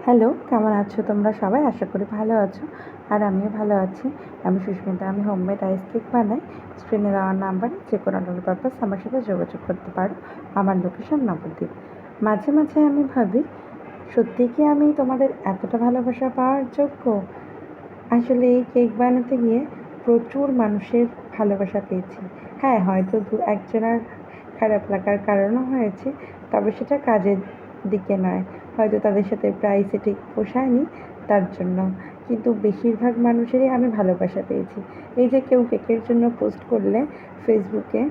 Hello, কেমন আছো তোমরা সবাই? আশা করি ভালো আছো আর আমিও ভালো আছি। আমি সুস্মিতা, আমি হোমমেড আইস কেক বানাই। স্ক্রিনে দেওয়া নাম্বারে যে কোনো অর্ডার পারপাস আমার সাথে যোগাযোগ করতে পারো। আমার লোকেশন নবদ্বীপ। মাঝে মাঝে আমি ভাবি, সত্যি কি আমি তোমাদের এতটা ভালোবাসা পাওয়ার যোগ্য? আসলে এই কেক বানাতে গিয়ে প্রচুর মানুষের ভালোবাসা পেয়েছি। হ্যাঁ, হয়তো দু একজনের খারাপ লাগার কারণও হয়েছে, তবে সেটা কাজের দিকে নয়, হয়তো তাদের সাথে প্রাইসে ঠিক পোষায়নি তার জন্য। কিন্তু বেশিরভাগ মানুষেরই আমি ভালোবাসা পেয়েছি। এই যে কেউ কেকের জন্য পোস্ট করলে ফেসবুকে,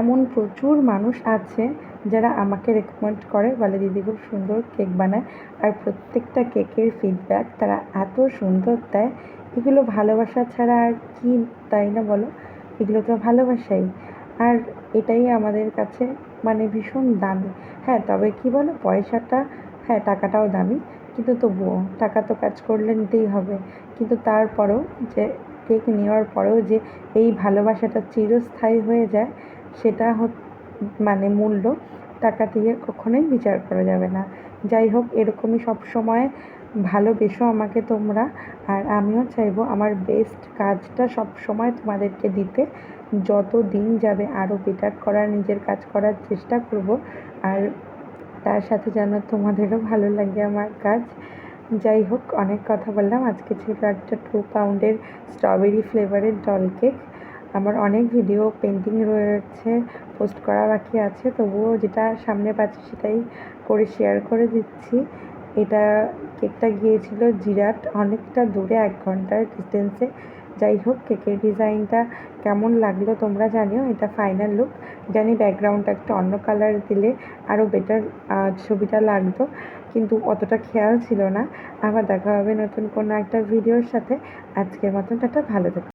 এমন প্রচুর মানুষ আছে যারা আমাকে রেকমেন্ড করে, বলে দিদি খুব সুন্দর কেক বানায়। আর প্রত্যেকটা কেকের ফিডব্যাক তারা এত সুন্দর দেয়। এগুলো ভালোবাসা ছাড়া আর কি, তাই না বলো? এগুলো তো ভালোবাসাই। আর এটাই আমাদের কাছে মানে ভীষণ দামি। হ্যাঁ, তবে কি বলো, পয়সাটা, হ্যাঁ টাকাটাও দামি, কিন্তু তবুও টাকা তো কাজ করলে নিতেই হবে। কিন্তু তারপরেও যে কেক নেওয়ার পরেও যে এই ভালোবাসাটা চিরস্থায়ী হয়ে যায়, সেটা মানে মূল্য টাকা দিয়ে কখনোই বিচার করা যাবে না। যাই হোক, এরকমই সবসময় ভালোবেসো আমাকে তোমরা। আর আমিও চাইবো আমার বেস্ট কাজটা সবসময় তোমাদেরকে দিতে। যত দিন যাবে আরও বেটার করার, নিজের কাজ করার চেষ্টা করব। আর তার সাথে যেন তোমাদেরও ভালো লাগে আমার কাজ। যাই হোক, অনেক কথা বললাম। আজকে ছিল একটা 2 পাউন্ডের স্ট্রবেরি ফ্লেভারের ডল কেক। আমার অনেক ভিডিও পেন্ডিং রয়েছে, পোস্ট করা বাকি আছে, তবুও যেটা সামনে পাচ্ছি সেটাই করে শেয়ার করে দিচ্ছি। এটা কেকটা গিয়েছিল জিরাট, অনেকটা দূরে, 1 ঘন্টার ডিস্টেন্সে। যাই হোক, কেকের ডিজাইনটা কেমন লাগলো তোমরা জানিও। এটা ফাইনাল লুক। জানি ব্যাকগ্রাউন্ডটা একটা অন্য কালার দিলে আরও বেটার ছবিটা লাগতো, কিন্তু অতটা খেয়াল ছিল না। আবার দেখা হবে নতুন কোনো একটা ভিডিওর সাথে। আজকের মতন টাটা, ভালো থেকো।